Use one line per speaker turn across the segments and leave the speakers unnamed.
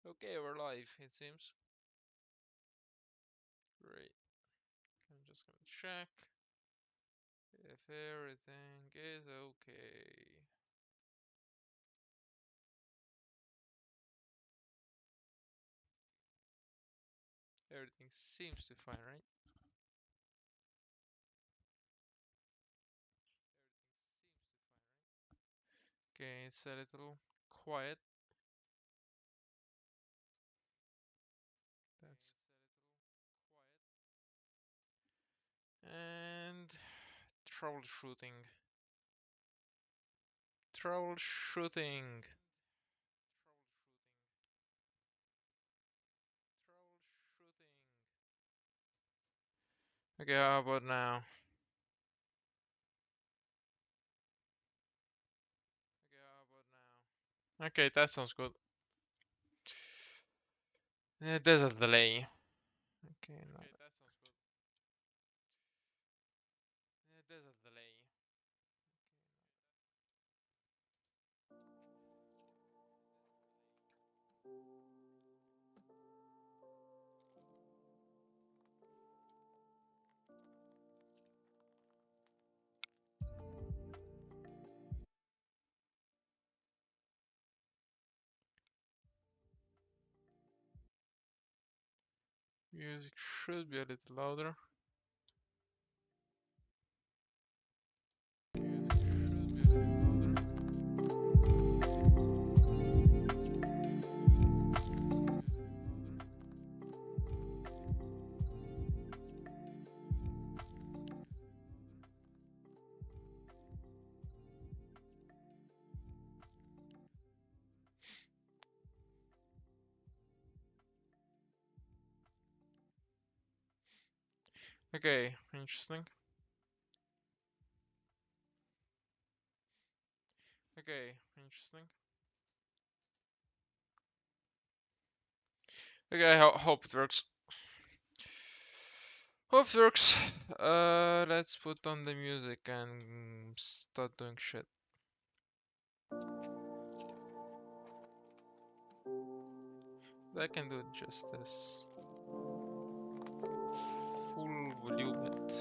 Okay, we're live, it seems. Great. I'm just gonna check if everything is okay. Everything seems to fine, right? Okay, it's a little quiet. That's and troubleshooting. Troubleshooting. Troubleshooting. Okay, how about now? Okay, how about now? Okay, that sounds good. There's a delay. Okay, no. Okay, that sounds good. There's a delay. Music should be a little louder. Music should be a little louder. Okay, interesting. Okay, interesting. Okay, I hope it works. Hope it works. Let's put on the music and start doing shit. I can do just this. Full volume it.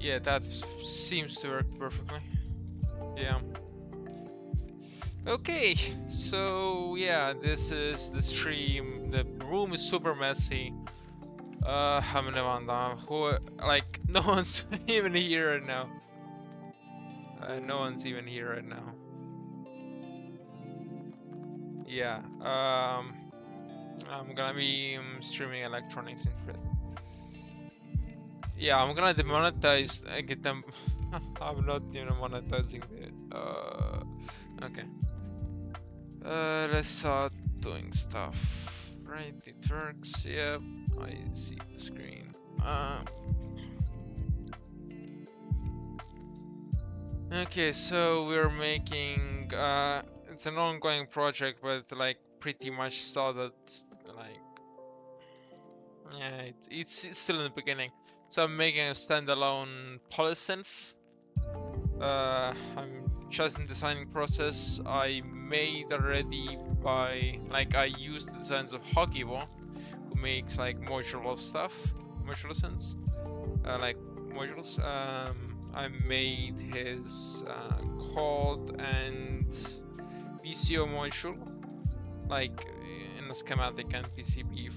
Yeah, that seems to work perfectly. Yeah. Okay, so yeah, this is the stream. The room is super messy. I'm in Nevada. Who, like, no one's even here right now. No one's even here right now. Yeah, I'm gonna be streaming electronics and shit. Yeah, I'm gonna demonetize, get them. I'm not even monetizing the, okay. Let's start doing stuff. Right, it works, yep, I see the screen. Okay, so we're making it's an ongoing project, but like pretty much started like yeah, it's still in the beginning. So I'm making a standalone polysynth. I'm just in designing process. I made already by like I used the designs of Hagivo, who makes like modular stuff, modular synths, like modules. I made his code and VCO module, like in a schematic and PCB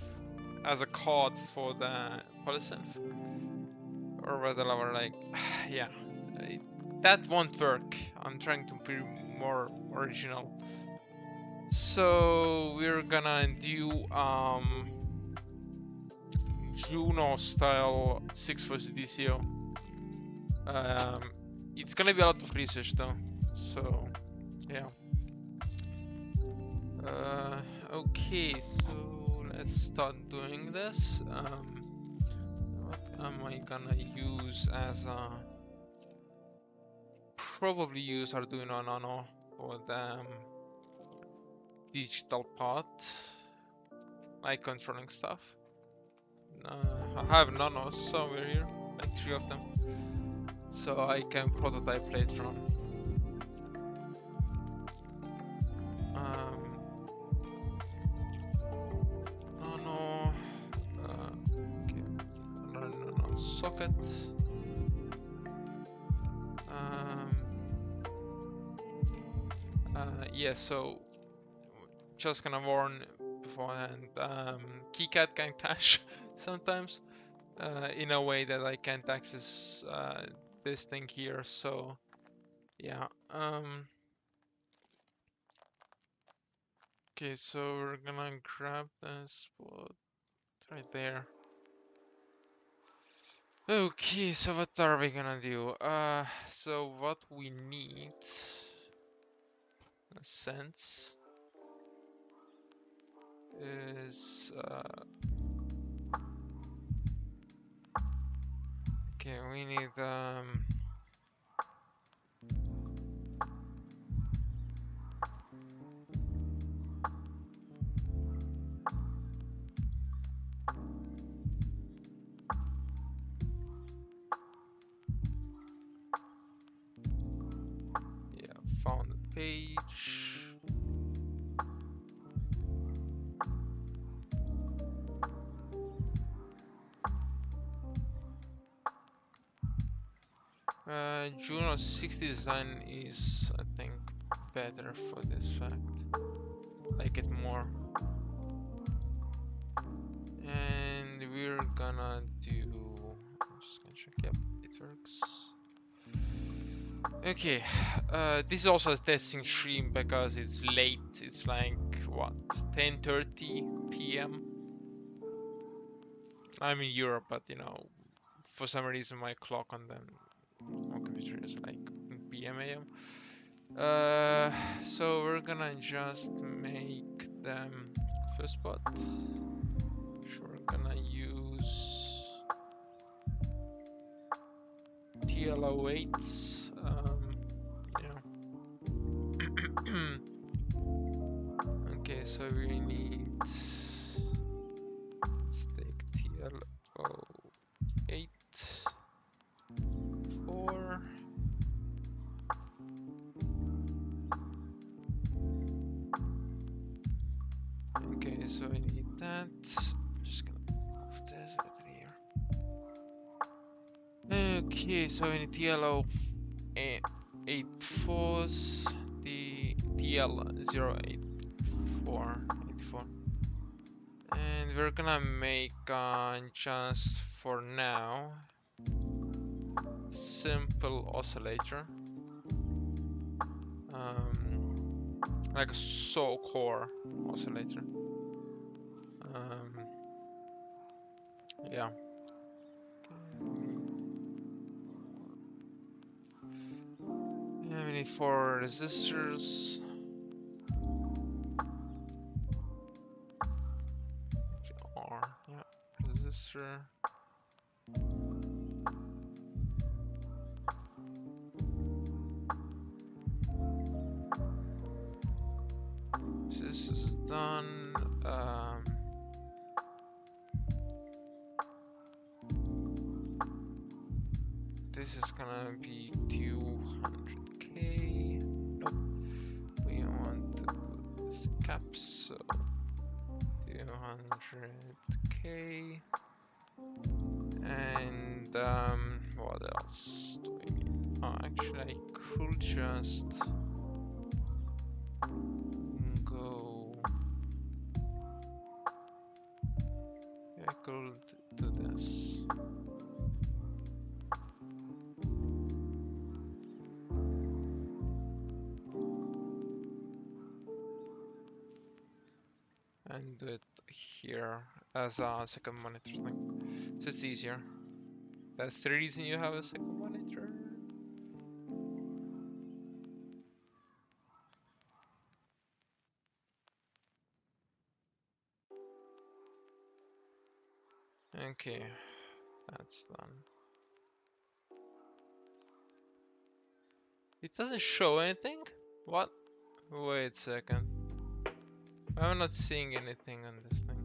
as a code for the polysynth, or whatever. Like, yeah, that won't work. I'm trying to be more original. So we're gonna do Juno style 6-phase DCO. Um, it's gonna be a lot of research though. So yeah. Okay, so let's start doing this. What am I gonna use as a... Probably use Arduino Nano for the digital part, like controlling stuff. I have nanos somewhere here, like 3 of them, so I can prototype later on. Nano, okay, nano socket. Yeah, so just gonna warn beforehand, KiCad can crash sometimes in a way that I can't access this thing here, so yeah. Okay, so we're gonna grab the spot right there. Okay, so what are we gonna do? So what we need, in a sense, is okay, we need yeah, found the page. Juno 60 design is, I think, better for this fact. Like it more. And we're gonna do, I'm just gonna check, yep, it works. Okay, this is also a testing stream because it's late. It's like, what, 10:30 p.m. I'm in Europe, but you know, for some reason my clock on my computer is like p.m. a.m. So we're gonna just make them first spot. So we're gonna use TL08. Yeah. Okay, so we need, let's take TL08 4. Okay, so we need that. I'm just gonna move this out here. Okay, so we need TL08 4s, the TL084, and we're gonna make just for now simple oscillator, like a saw core oscillator. Yeah. And we need 4 resistors. R, yeah, resistor. So this is done. This is gonna be 200k. Nope. We want to do this caps, so 200k. And what else do we need? Oh, actually, I could just go. I could do this. And do it here as a second monitor thing, so it's easier. That's the reason you have a second monitor. Okay, that's done. It doesn't show anything? What? Wait a second. I'm not seeing anything on this thing.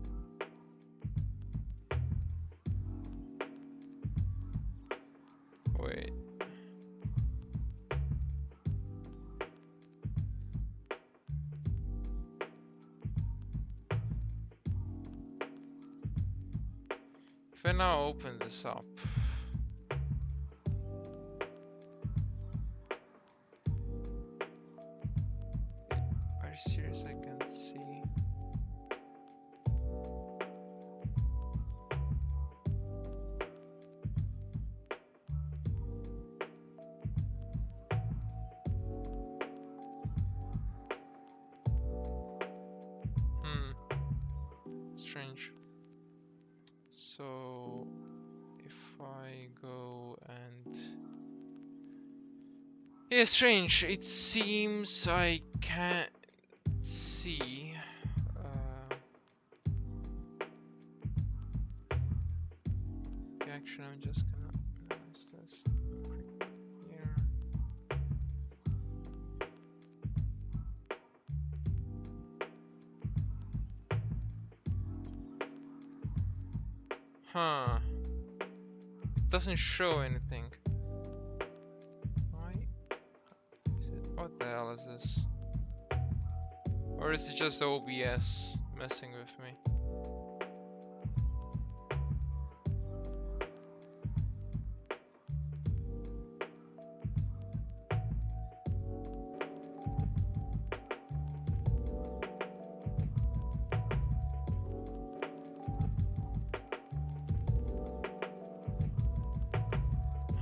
If I now open this up, are you serious? I can see. Strange. So if I go and yeah, strange. It seems I can't see. Okay, actually, I'm just gonna minimize this here. Huh. Doesn't show anything. Why is it? What the hell is this? Or is it just OBS messing with me?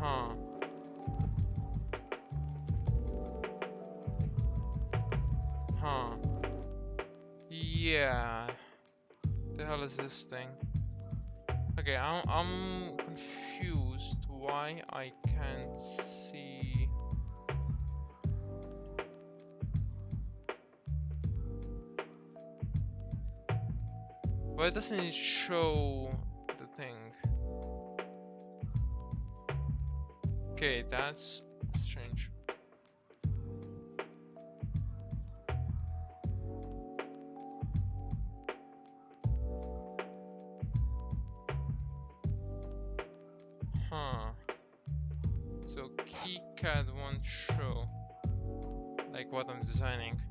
Huh. Huh. Yeah. The hell is this thing? Okay, I'm confused why I can't see. Why doesn't it show the thing? Okay, that's strange. Huh. So KiCad won't show like what I'm designing.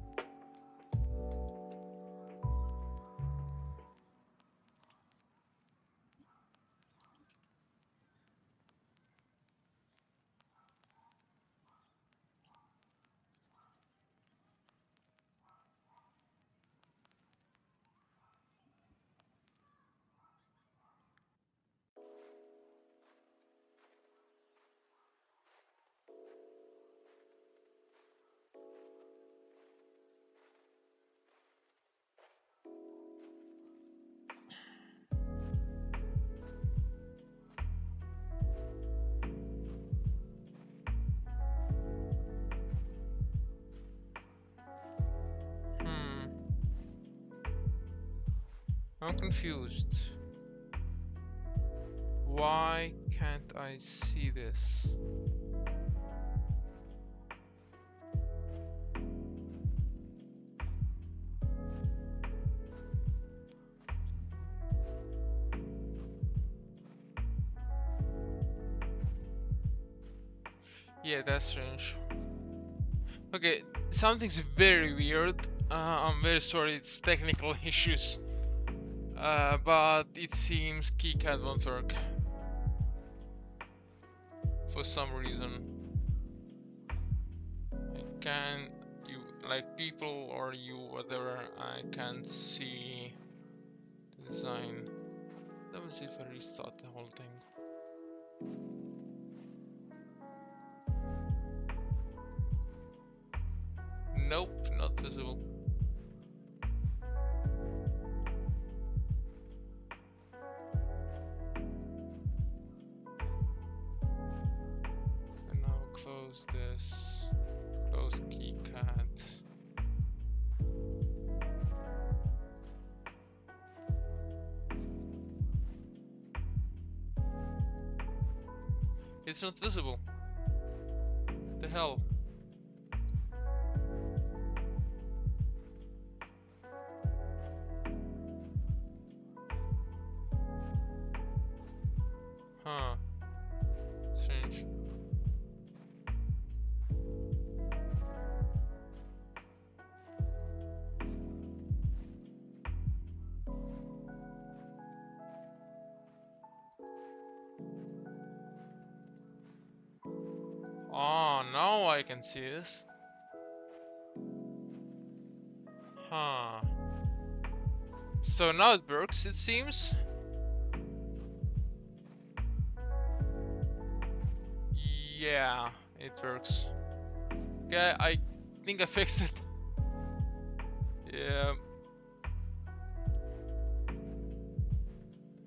I'm confused. Why can't I see this? Yeah, that's strange. Okay, something's very weird. I'm very sorry, it's technical issues. But it seems KiCad won't work. For some reason. I can't, like people or you, whatever, I can't see the design. Let me see if I restart the whole thing. Nope, not visible. And now close this, close KiCad. It's not visible. The hell? Huh. Strange. I can see this. Huh. So now it works, it seems. Yeah, it works. Okay, I think I fixed it. Yeah.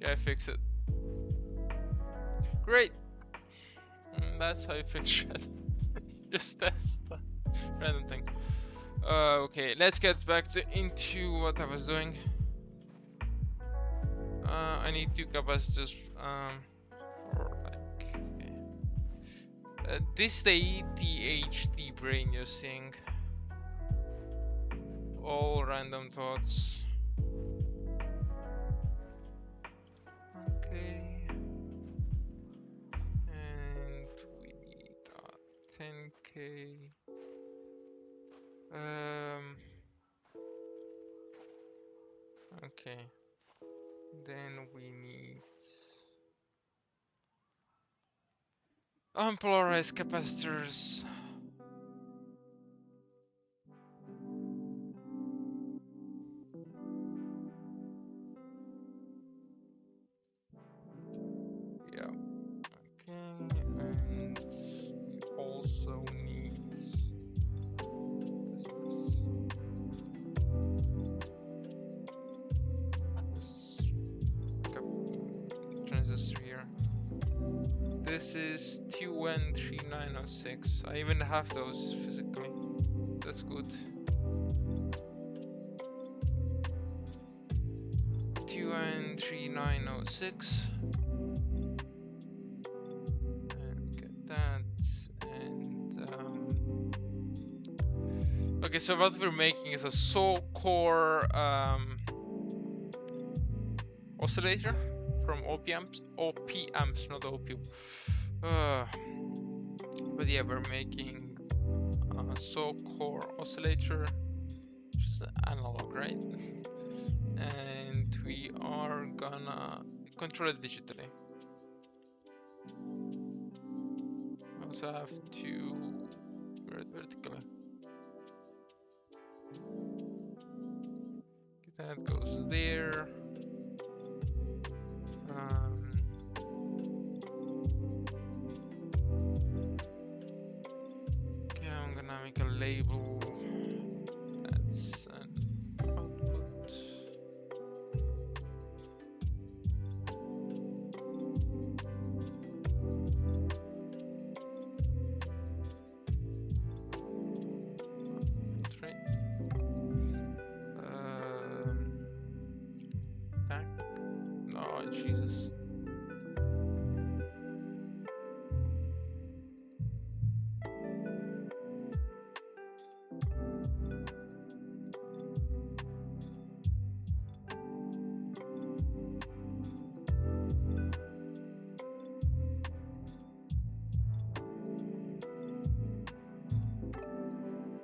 Yeah, I fixed it. Great. That's how you fix shit. Just test random thing. Okay, let's get back into what I was doing. I need two capacitors. Or like, okay. This the ETHD brain using. All random thoughts. Okay. And we need 10k. Okay. Then we need unpolarized capacitors. Yeah. Okay. And we also need this transistor here. This is 2N3906. I even have those physically. That's good. 2N3906. And get that. And okay, so what we're making is a core oscillator from op amps, not op. But yeah, we're making a core oscillator, just analog, right? And we are gonna control it digitally. I also have to run it vertically. That goes there. Okay, I'm gonna make a label. That's an output. Output, right? Back. Oh, Jesus.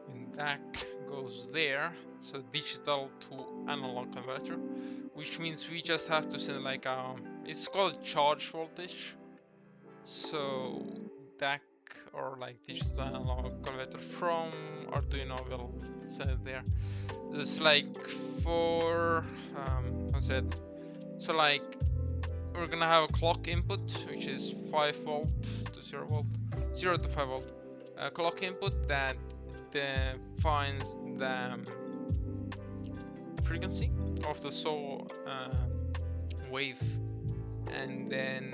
And that goes there. So digital to analog converter, which means we just have to send like it's called charge voltage. So DAC or like digital analog converter from Arduino will send it there. It's like for what's it? So like we're gonna have a clock input which is 5 volt to 0 volt, 0 to 5 volt. Clock input that defines the frequency of the wave, and then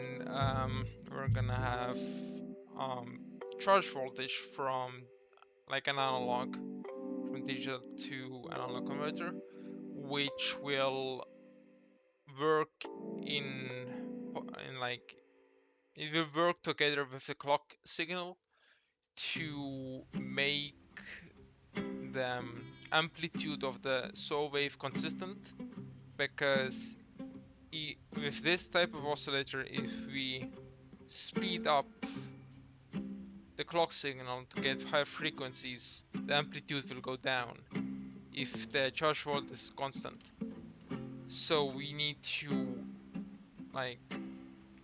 we're gonna have charge voltage from like an analog, from digital to analog converter, which will work in like it will work together with the clock signal to make the amplitude of the saw wave consistent, because with this type of oscillator, if we speed up the clock signal to get higher frequencies, the amplitude will go down if the charge voltage is constant. So we need to like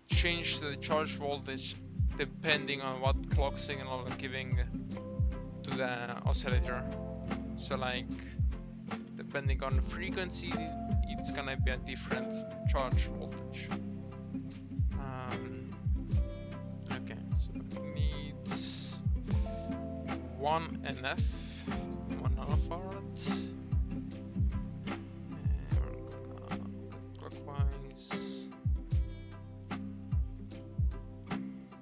change the charge voltage depending on what clock signal we're giving the oscillator. So like, depending on the frequency, it's gonna be a different charge voltage. Okay, so we need 1 NF, 1 nanofarad. And we're gonna clockwise.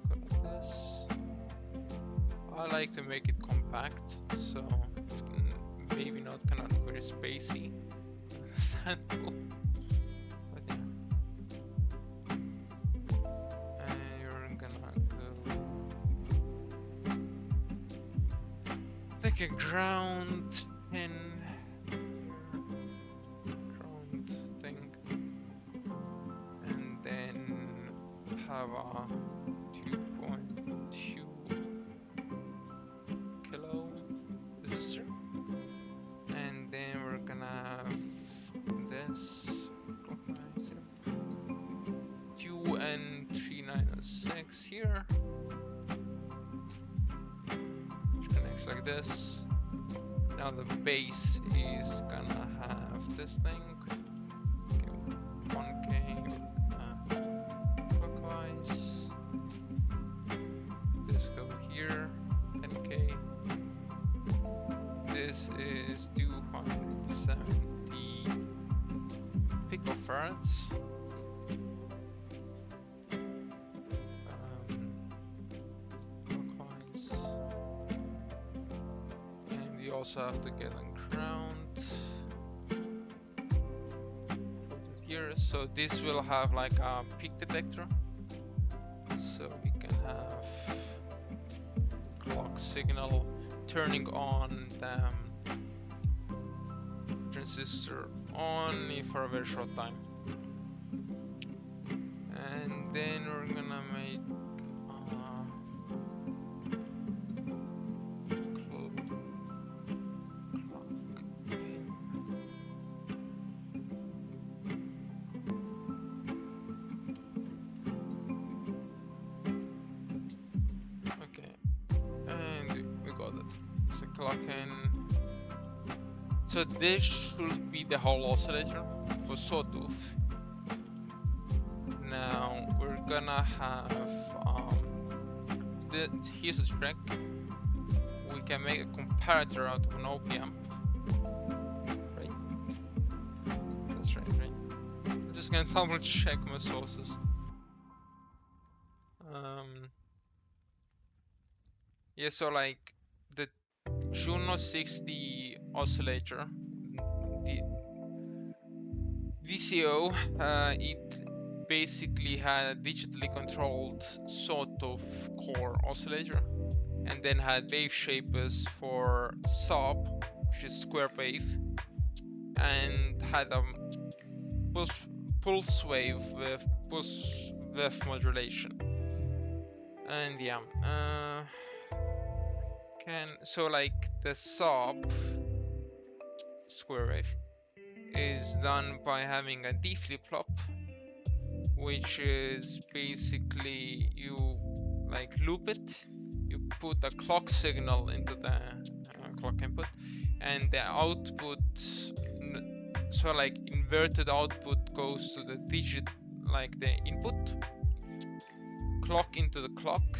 Go like this. I like to make it compact, so it's maybe not kind of very spacey. Understandable. But yeah. And you're gonna go take a ground pin, ground thing, and then have a 2.2 kilo resistor, and then we're gonna have this 2 and 3906 here, which connects like this. Now the base is gonna have this thing. Okay, 1K clockwise. This go here, 10K. This is 270 picofarads. Clockwise. And we also have to get on ground. Put it here. So this will have like a peak detector. So we can have clock signal turning on the transistor only for a very short time. And then we're gonna make clock in. Okay, and we got it. So clock in. So this should be the whole oscillator for sawtooth. Now we're gonna have here's a spec. We can make a comparator out of an op-amp, right? That's right, right? I'm just gonna double check my sources. Yeah, so like the Juno 60 oscillator, the VCO, it basically had a digitally controlled sawtooth core oscillator, and then had wave shapers for SOP, which is square wave, and had a pulse wave with pulse width modulation. And yeah, so like the SOP square wave is done by having a D flip-flop, which is basically you like loop it, you put a clock signal into the clock input, and the output, so like inverted output goes to the digit, like the input, clock into the clock,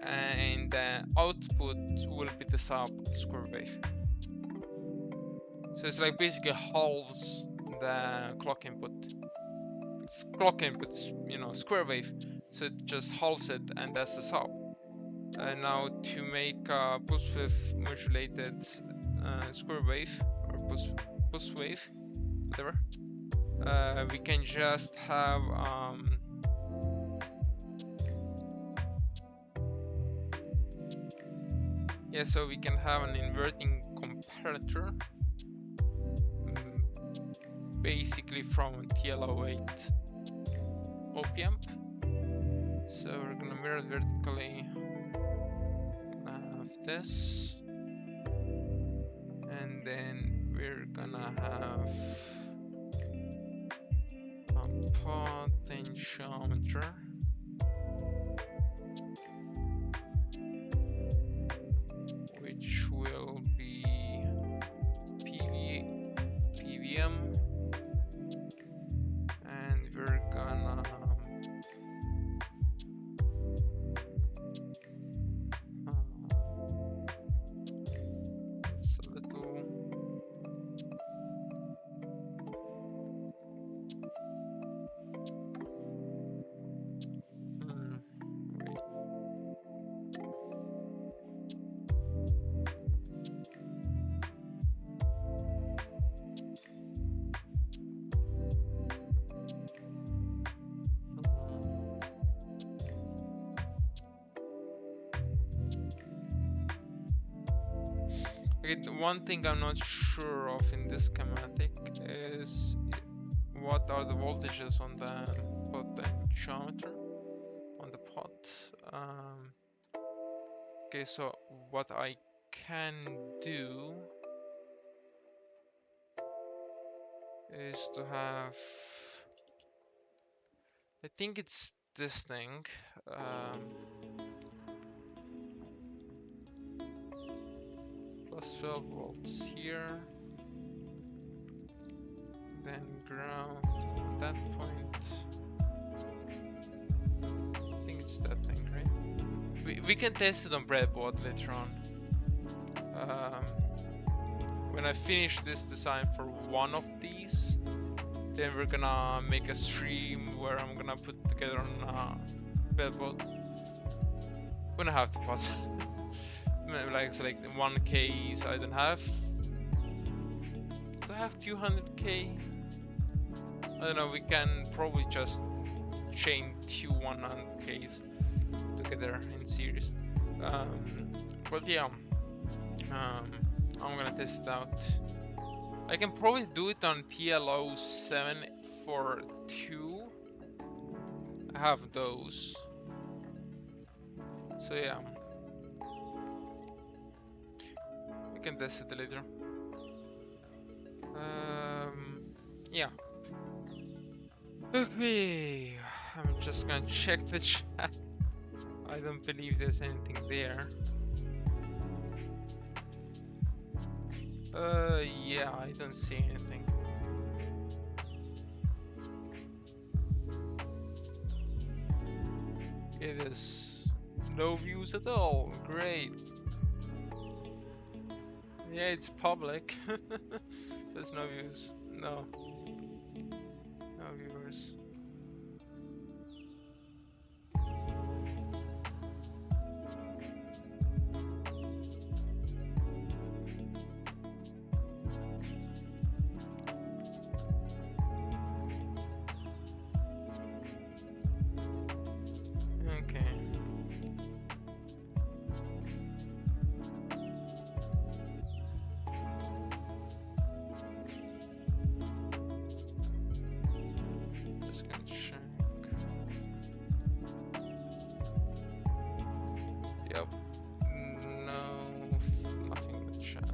and the output will be the SOP square wave. So it's like basically halves the clock input. It's clock input's, you know, square wave, so it just halves it, and that's the SOP. Now to make a pulse width modulated square wave or pulse wave, whatever, we can just have yeah, so we can have an inverting comparator, basically from TL08 op-amp. So we're gonna mirror it vertically. We're gonna have this, and then we're gonna have a potentiometer. BPM, and we're gonna it's a little wait. Okay, one thing I'm not sure of in this schematic is what are the voltages on the potentiometer on the pot. Okay, so what I can do is to have, I think it's this thing. Plus 12 volts here, then ground on that point. I think it's that thing, right? We can test it on breadboard later on. When I finish this design for one of these, then we're gonna make a stream where I'm gonna put together on breadboard when I have the pots. Like select the 1Ks I don't have. Do I have 200K? I don't know, we can probably just chain two 100Ks together in series. But yeah, I'm gonna test it out. I can probably do it on PLO 742. I have those. So yeah. We can test it later. Yeah. Okay, I'm just gonna check the chat. I don't believe there's anything there. Yeah, I don't see anything. It is no views at all. Great. Yeah, it's public. There's no views. No. No viewers. Okay. Just gonna check. Yep. No, nothing in the chat.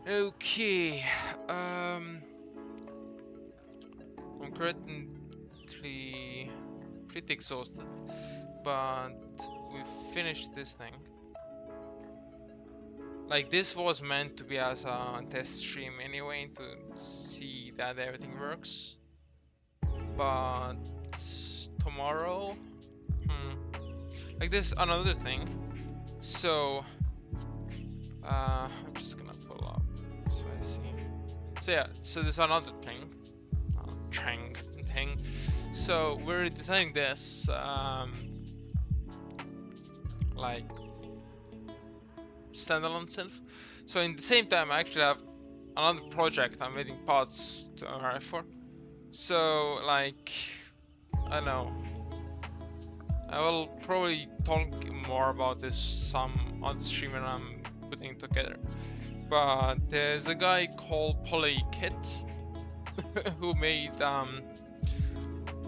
Okay. I'm currently pretty exhausted, but we finished this thing. Like, this was meant to be as a test stream anyway, to see that everything works. But tomorrow, like, this another thing. So I'm just gonna pull up so I see. So yeah, so there's another thing. Thing. So we're designing this like standalone synth. So in the same time, I actually have another project I'm waiting parts to arrive for. So like, I don't know. I will probably talk more about this some on stream when I'm putting it together. But there's a guy called Polykit who made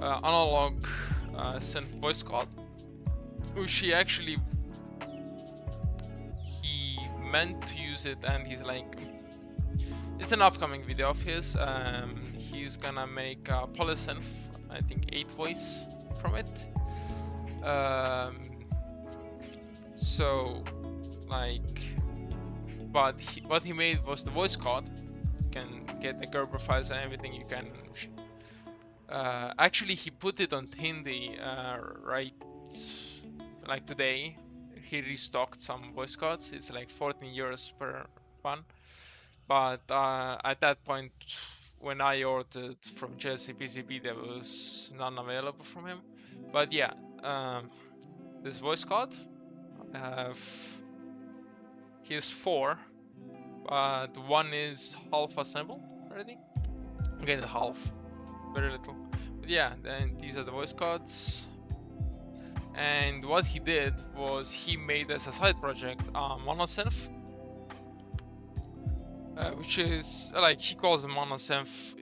analog synth voice card, which he meant to use it, and he's like, it's an upcoming video of his. He's gonna make a polysynth, I think 8 voice from it. So like, but what he made was the voice card. You can get the Gerber files and everything. You can actually he put it on Hindi right like today. He restocked some voice cards. It's like 14 euros per one. But at that point, when I ordered from Chelsea PCB, there was none available from him. But yeah, this voice card, I have. Here's 4, but one is half assembled already. Again, half, very little. But yeah, then these are the voice cards. And what he did was he made as a side project monosynth, which is like he calls it monosynth.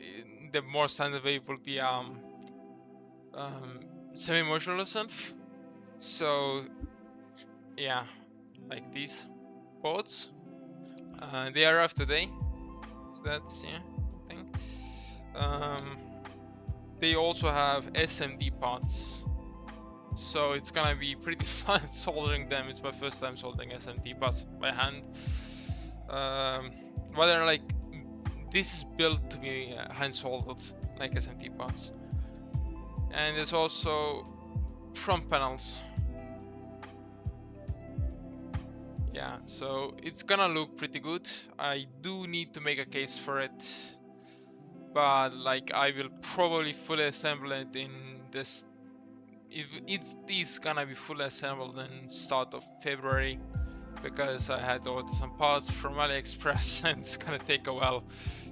The more standard way would be semi-modular synth. So yeah, like these boards. They are off today, so that's yeah thing. They also have SMD parts, so it's gonna be pretty fun soldering them. It's my first time soldering SMD parts by hand. But they're like, this is built to be hand soldered like SMD parts. And there's also front panels. Yeah, so it's gonna look pretty good. I do need to make a case for it, but like I will probably fully assemble it in this. It is gonna be fully assembled in start of February, because I had to order some parts from AliExpress and it's gonna take a while.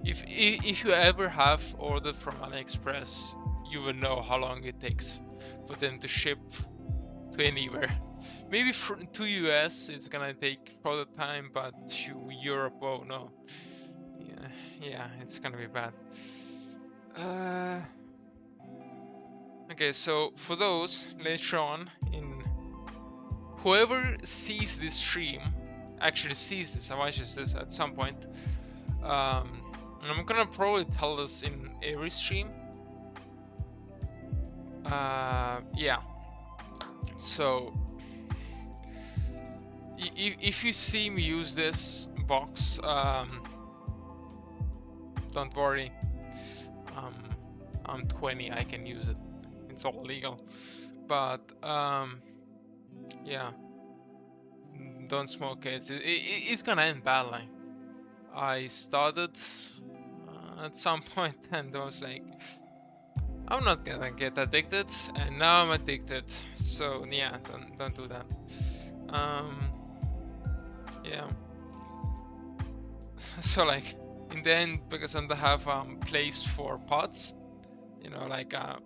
If you ever have ordered from AliExpress, you will know how long it takes for them to ship to anywhere. Maybe to US it's gonna take further time, but to Europe, oh no. Yeah, it's gonna be bad. Okay, so for those later on, whoever sees this stream, actually sees this and watches this at some point, and I'm gonna probably tell this in every stream. Yeah. So if you see me use this box, don't worry. I'm 20, I can use it. It's all legal. But yeah, don't smoke it. It's gonna end badly. I started at some point and I was like, I'm not gonna get addicted, and now I'm addicted. So yeah, don't do that. Yeah. So like in the end, because I don't have place for pots, you know, like I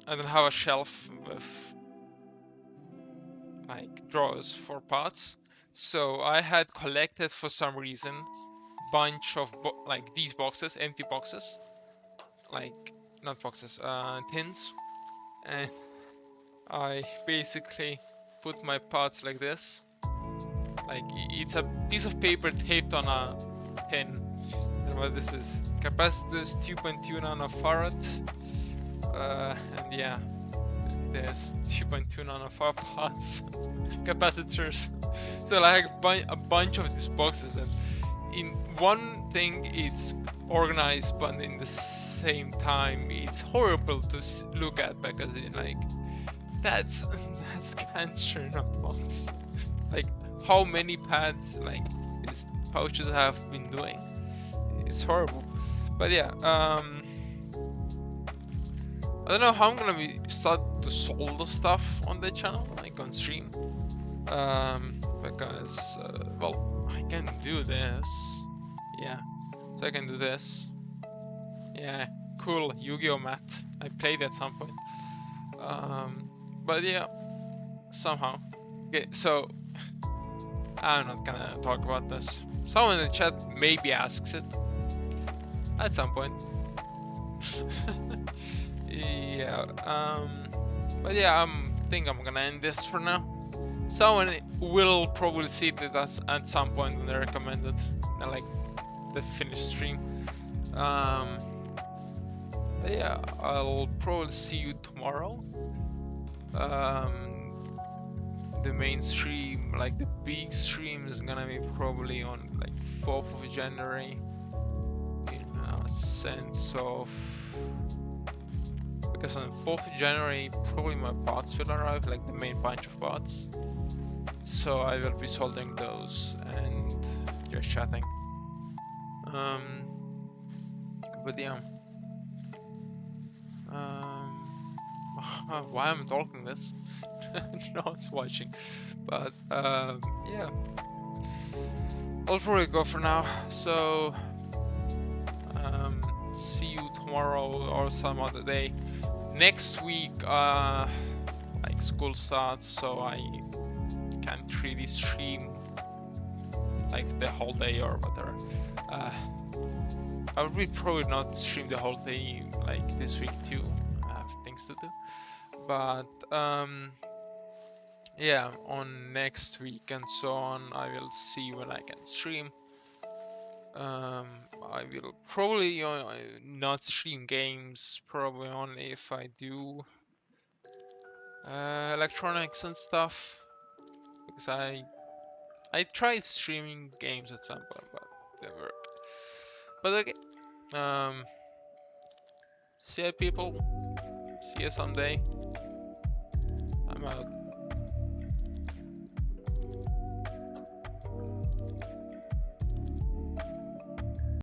don't have a shelf with like drawers for pots. So I had collected for some reason bunch of like these boxes, empty boxes, like not boxes, tins, and I basically put my pots like this. Like it's a piece of paper taped on a tin. And what this is? Capacitors 2.2 nanofarad. And yeah, there's 2.2 nanofarad pots, capacitors. So like a bunch of these boxes, and in one thing it's organized, but in the same time it's horrible to look at, because it, like that's cancer in a box. Like how many pads like these pouches have been doing, it's horrible. But yeah, I don't know how I'm gonna start to solder stuff on the channel, like on stream, because well, I can do this. Yeah, so I can do this. Yeah, cool Yu-Gi-Oh mat. I played at some point. But yeah, somehow. Okay, so I'm not gonna talk about this. Someone in the chat maybe asks it at some point. Yeah, but yeah, I think I'm gonna end this for now. Someone will probably see it at some point when they recommend it, like the finished stream. But yeah, I'll probably see you tomorrow. the main stream, like the big stream, is gonna be probably on like 4th of January, in a sense of, because on 4th of January probably my bots will arrive, like the main bunch of bots. So I will be soldering those and just chatting. But yeah. Why am I talking this? No one's watching. But yeah. I'll probably go for now. So see you tomorrow or some other day. Next week, like school starts, so I can't really stream like the whole day or whatever. I will probably not stream the whole day like this week too. I have things to do. But yeah, on next week and so on, I will see when I can stream. I will probably not stream games, probably only if I do electronics and stuff, because I tried streaming games at some point, but they work. But okay, see ya people, see ya someday. I'm out.